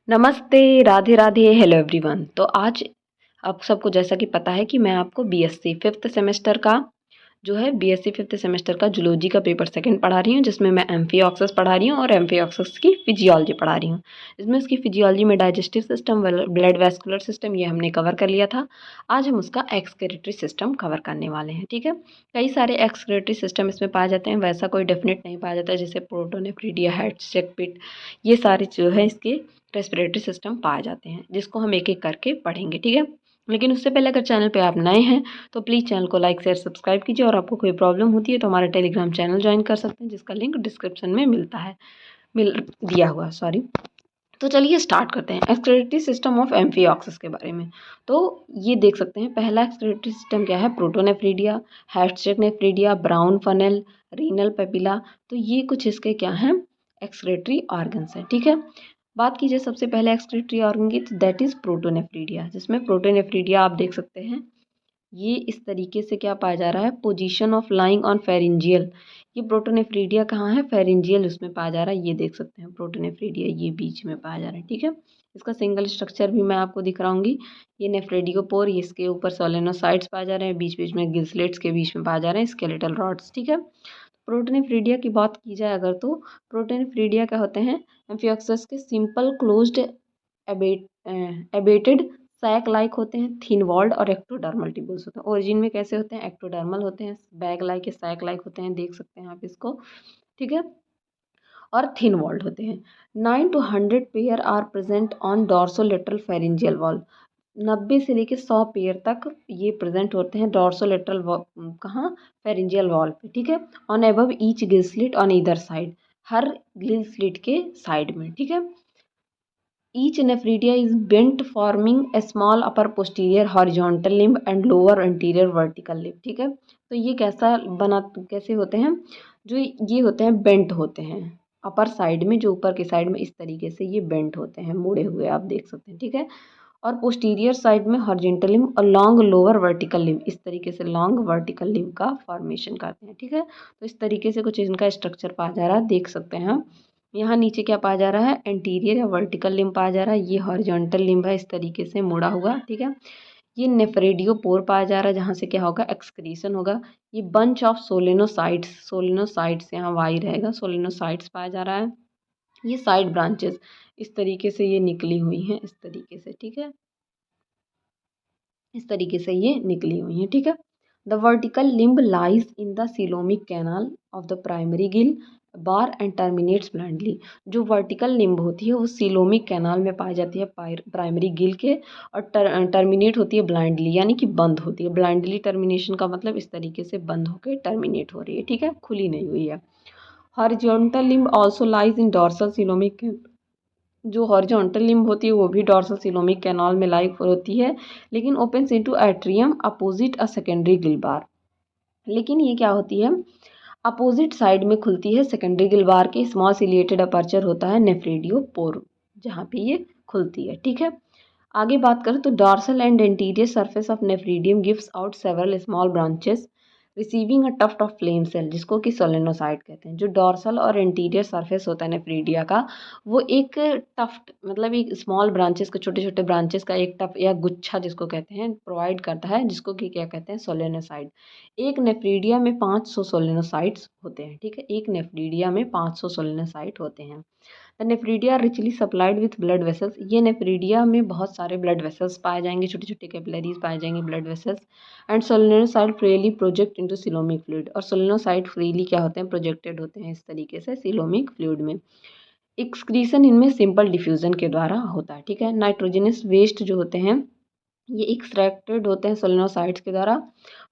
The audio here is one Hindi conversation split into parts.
नमस्ते, राधे राधे, हेलो एवरीवन। तो आज आप सबको जैसा कि पता है कि मैं आपको बीएससी फिफ्थ सेमेस्टर का बीएससी फिफ्थ सेमेस्टर का जूलॉजी का पेपर सेकंड पढ़ा रही हूँ, जिसमें मैं एम्फिओक्सस पढ़ा रही हूँ और एम्फिओक्सस की फिजियोलॉजी पढ़ा रही हूँ। इसमें उसकी फिजियोलॉजी में digestive system, blood vascular system ये हमने कवर कर लिया था। आज हम उसका एक्सक्रीटरी सिस्टम कवर करने वाले हैं, ठीक है। कई सारे एक्सक्रीटरी सिस्टम इसमें पाए जाते हैं, वैसा कोई डेफिनेट नहीं पाया जाता है, जैसे प्रोटोनेफ्रीडिया, हेडसेक पिट, ये सारे जो है इसके रेस्पिरेटरी सिस्टम पाए जाते हैं, जिसको हम एक एक करके पढ़ेंगे, ठीक है। लेकिन उससे पहले अगर चैनल पे आप नए हैं तो प्लीज़ चैनल को लाइक शेयर सब्सक्राइब कीजिए, और आपको कोई प्रॉब्लम होती है तो हमारा टेलीग्राम चैनल ज्वाइन कर सकते हैं, जिसका लिंक डिस्क्रिप्शन में मिल दिया हुआ, सॉरी। तो चलिए स्टार्ट करते हैं एक्सक्रीटरी सिस्टम ऑफ एम्फिओक्सस के बारे में। तो ये देख सकते हैं, पहला एक्सक्रीटरी सिस्टम क्या है, protonephridia, Hatschek nephridia, brown funnel, renal papilla. तो ये कुछ इसके क्या हैं, एक्सक्रीटरी ऑर्गन्स हैं, ठीक है। बात कीजिए सबसे पहले एक्सक्रीटरी ऑर्गन की, तो दैट इज प्रोटोनेफ्रीडिया, जिसमें प्रोटोनेफ्रीडिया आप देख सकते हैं ये इस तरीके से क्या पाया जा रहा है, position of lying on pharyngeal. ये प्रोटोनेफ्रीडिया कहाँ है, फेरिंजियल उसमें पाया जा रहा है, ये देख सकते हैं प्रोटोनेफ्रीडिया ये बीच में पाया जा रहा है, ठीक है। इसका सिंगल स्ट्रक्चर भी मैं आपको दिखाऊंगी। ये नेफ्रेडियोपोर, ये इसके ऊपर सोलेनोसाइट्स पाए जा रहे हैं, बीच बीच में गिल्सलेट्स के बीच में पाए जा रहे हैं स्केलेटल रॉड्स, ठीक है। प्रोटोनेफ्रीडिया की बात की जाए अगर, तो प्रोटोनेफ्रीडिया क्या होते हैं, एम्फिओक्सस के simple closed abetted sac like होते हैं, थिन वॉल्ड और एक्टोडर्मल टिब्यूल्स होते हैं। ओरिजिन में कैसे होते हैं, एक्टोडर्मल होते हैं, बैग लाइक या सैक लाइक होते हैं, देख सकते हैं आप इसको, ठीक है। और थिन वॉल्ड होते हैं। 9 to 100 pair are present on dorsolateral pharyngeal wall. 90 से लेके 100 पेयर तक ये प्रेजेंट होते हैं डॉर्सोलेटरल कहाँ, फेरिंजियल वॉल पे, ठीक है। On above each Gill slit on either side, her Gill slit के साइड में, ठीक है। Each nephridia is bent forming a small upper posterior horizontal limb and lower anterior vertical limb, ठीक है। तो ये कैसे होते हैं, जो ये होते हैं बेंट होते हैं अपर साइड में, जो ऊपर के साइड में इस तरीके से ये बेंट होते हैं, मुड़े हुए आप देख सकते हैं, ठीक है। और पोस्टीरियर साइड में हॉरिजॉन्टल लिम्ब और लॉन्ग लोअर वर्टिकल लिम्ब, इस तरीके से लॉन्ग वर्टिकल लिम्ब का फॉर्मेशन करते हैं, ठीक है। तो इस तरीके से कुछ इनका स्ट्रक्चर पाया जा रहा है, देख सकते हैं हम। यहाँ नीचे क्या पाया जा रहा है, एंटीरियर या वर्टिकल लिम्ब पाया जा रहा है, ये हॉरिजॉन्टल लिम्ब है इस तरीके से मुड़ा हुआ, ठीक है। ये नेफ्रेडियोपोर पाया जा रहा है, जहाँ से क्या होगा, एक्सक्रीशन होगा। ये बंच ऑफ सोलिनोसाइट्स यहाँ वाई रहेगा, सोलिनोसाइट्स पाया जा रहा है। ये साइड ब्रांचेस इस तरीके से ये निकली हुई हैं, इस तरीके से, ठीक है। इस तरीके से ये निकली हुई हैं, ठीक है। The vertical limb lies in the coelomic canal of the primary Gill bar and terminates blindly. जो वर्टिकल लिम्ब होती है वो सिलोमिक कैनाल में पाई जाती है प्राइमरी गिल के, और टर्मिनेट होती है ब्लाइंडली, यानी कि बंद होती है। ब्लाइंडली टर्मिनेशन का मतलब इस तरीके से बंद होकर टर्मिनेट हो रही है, ठीक है, खुली नहीं हुई है। Horizontal limb also lies in dorsal coelomic, जो हॉरिजॉन्टल लिम्ब होती है वो भी डॉर्सल सिलोमिक कैनाल में लाई होती है, लेकिन opens into atrium opposite a secondary gill bar. लेकिन ये क्या होती है, अपोजिट साइड में खुलती है सेकेंडरी गिलबार के, स्मॉल सिलिएटेड अपर्चर होता है नेफ्रेडियोपोर, जहाँ पे ये खुलती है, ठीक है। आगे बात करें तो dorsal and anterior surface of nephridium gives out several small branches receiving a tuft of flame cell, जिसको कि सोलेनोसाइट कहते हैं। जो डॉर्सल और एंटीरियर सरफेस होता है नेफ्रीडिया का, वो एक टफ्ट मतलब एक स्मॉल ब्रांचेस का, छोटे छोटे ब्रांचेस का एक टफ या गुच्छा जिसको कहते हैं प्रोवाइड करता है, जिसको कि क्या कहते हैं, सोलेनोसाइट। एक नेफ्रीडिया में 500 सोलेनोसाइट्स होते हैं, ठीक है। एक नेफ्रीडिया में 500 सोलेनोसाइट होते हैं। The nephridia richly supplied with blood vessels, ये नेफ्रीडिया में बहुत सारे ब्लड वेसल्स पाए जाएंगे, छोटे छोटे कैपिलरीज पाए जाएंगे, blood vessels. And solenocyte freely project into coelomic fluid, और सोलेनोसाइट फ्रीली क्या होते हैं, प्रोजेक्टेड होते हैं इस तरीके से सिलोमिक फ्लूइड में। एक्सक्रीशन इनमें सिंपल डिफ्यूजन के द्वारा होता है, ठीक है। नाइट्रोजनस वेस्ट जो होते हैं ये एक्सट्रैक्टेड होते हैं सोलेनोसाइट्स के द्वारा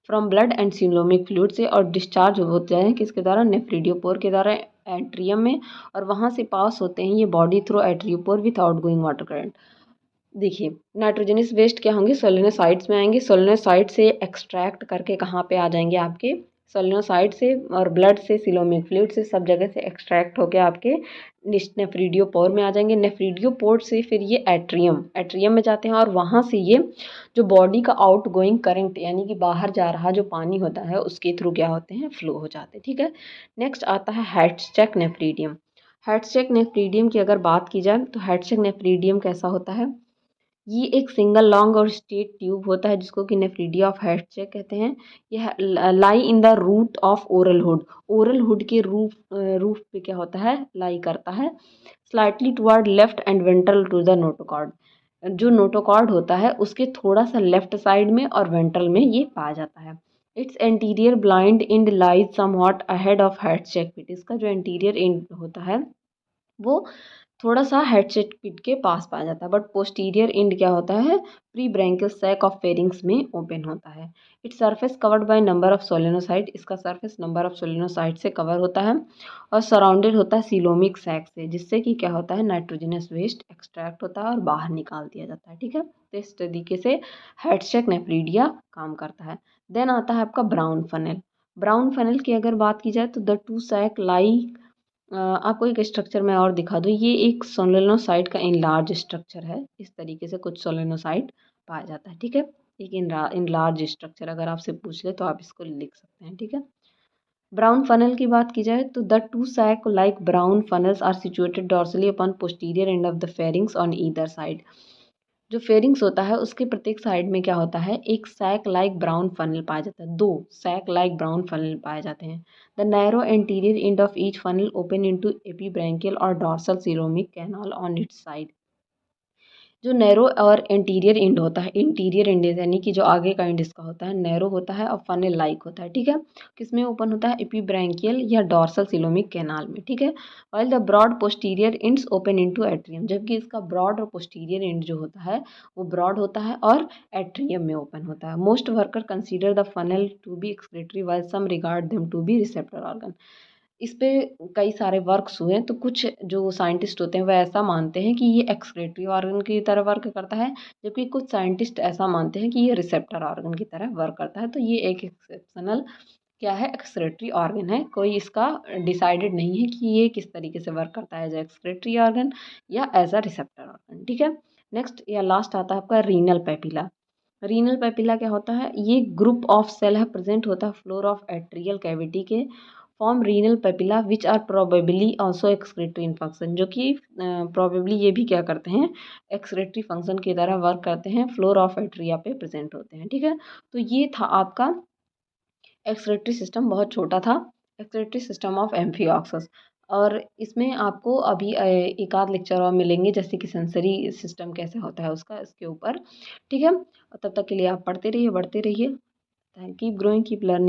from blood and coelomic fluid से, और डिस्चार्ज होते हैं किसके द्वारा, नेफ्रीडियोपोर के द्वारा एट्रियम में, और वहाँ से पास होते हैं ये body through atriopore without going water current. देखिए नाइट्रोजनस वेस्ट क्या होंगे, सोलेनोसाइट्स में आएंगे, सोलेनोसाइट से एक्सट्रैक्ट करके कहाँ पे आ जाएंगे, आपके सोलेनोसाइट से और ब्लड से सिलोमिक फ्लूइड से सब जगह से एक्सट्रैक्ट होकर आपके नेफ्रीडियोपोर में आ जाएंगे। नेफ्रीडियोपोर से फिर ये एट्रियम में जाते हैं, और वहाँ से ये जो बॉडी का आउट गोइंग करंट यानी कि बाहर जा रहा जो पानी होता है उसके थ्रू क्या होते हैं, फ्लो हो जाते हैं, ठीक है। नेक्स्ट आता है हेडस्टेक नेफ्रीडियम। हेडसेक नेफ्रीडियम की अगर बात की जाए तो हेडसेक नेफ्रीडियम कैसा होता है, ये एक सिंगल लॉन्ग और स्ट्रेट ट्यूब होता है जिसको कि नेफ्रीडिया ऑफ हेडसेक कहते हैं। यह lie in the root of oral hood के रूफ पे क्या होता है, लाई करता है। Slightly toward left and ventral to the notochord, जो नोटोकॉर्ड होता है उसके थोड़ा सा लेफ्ट साइड में और वेंट्रल में ये पाया जाता है। Its anterior blind end lies somewhat ahead of Hatschek pit, इसका जो एंटीरियर एंड होता है वो थोड़ा सा हेडसेट पिट के पास पाया जाता है, बट पोस्टीरियर एंड क्या होता है, pre branchial sac of pharynx में ओपन होता है। Its surface covered by number of solenocyte, इसका सरफेस नंबर ऑफ सोलेनोसाइट से कवर होता है और सराउंडेड होता है सीलोमिक सैक से, जिससे कि क्या होता है, नाइट्रोजनस वेस्ट एक्सट्रैक्ट होता है और बाहर निकाल दिया जाता है। ठीक है, तो इस तरीके से हेडसेक नेफ्रीडिया काम करता है। देन आता है आपका ब्राउन फनल। ब्राउन फनल की अगर बात की जाए तो द टू सैक लाई, आपको एक स्ट्रक्चर मैं और दिखा दूँ, ये एक सोलेनोसाइट का इनलार्ज स्ट्रक्चर है। इस तरीके से कुछ सोलेनोसाइट पाया जाता है। ठीक है, एक इनलार्ज स्ट्रक्चर अगर आपसे पूछ ले तो आप इसको लिख सकते हैं। ठीक है, ब्राउन फनल की बात की जाए तो the two sac like brown funnels are situated dorsally upon posterior end of the pharynx on either side. जो फेरिंग्स होता है उसके प्रत्येक साइड में क्या होता है, एक सैक लाइक ब्राउन फनल पाया जाता है, दो सैक लाइक ब्राउन फनल पाए जाते हैं। The narrow anterior end of each funnel open into epibranchial और dorsal coelomic canal on its side. जो नैरो और इंटीरियर एंड होता है, इंटीरियर एंड यानी कि जो आगे का एंड इसका होता है नैरो होता है और फनल लाइक होता है। ठीक है, किसमें ओपन होता है, एपीब्रैंकियल या डॉर्सल सिलोमिक कैनाल में। ठीक है, while the broad posterior ends open into atrium, जबकि इसका ब्रॉड और पोस्टीरियर एंड जो होता है वो ब्रॉड होता है और एट्रियम में ओपन होता है। Most worker consider the funnel to be excretory while some regard them to be receptor organ. इस पे कई सारे वर्क्स हुए हैं, तो कुछ जो साइंटिस्ट होते हैं वह ऐसा मानते हैं कि ये एक्सक्रीटरी ऑर्गन की तरह वर्क करता है, जबकि कुछ साइंटिस्ट ऐसा मानते हैं कि ये रिसेप्टर ऑर्गन की तरह वर्क करता है। तो ये एक एक्सेप्शनल क्या है, एक्सक्रीटरी ऑर्गन है। कोई इसका डिसाइडेड नहीं है कि ये किस तरीके से वर्क करता है, एज एक्सक्रीटरी ऑर्गन या एज अ रिसेप्टर ऑर्गन। ठीक है, नेक्स्ट या लास्ट आता है आपका रीनल पेपिला। रीनल पेपिला क्या होता है, ये ग्रुप ऑफ सेल है प्रेजेंट होता है फ्लोर ऑफ एट्रियल कैविटी के, form renal papilla which are probably also excretory in function, जो कि प्रोबेबली ये भी क्या करते हैं, एक्सक्रीटरी फंक्शन की तरह वर्क करते हैं, फ्लोर ऑफ एट्रिया पे प्रेजेंट होते हैं। ठीक है, तो ये था आपका एक्सक्रीटरी सिस्टम, बहुत छोटा था, एक्सक्रीटरी सिस्टम ऑफ एम्फिऑक्सस। और इसमें आपको अभी एक आध लेक्चर और मिलेंगे, जैसे कि सेंसरी सिस्टम कैसे होता है उसका, इसके ऊपर। ठीक है, तब तक के लिए आप पढ़ते रहिए, बढ़ते रहिए। Thank keep growing, keep learning.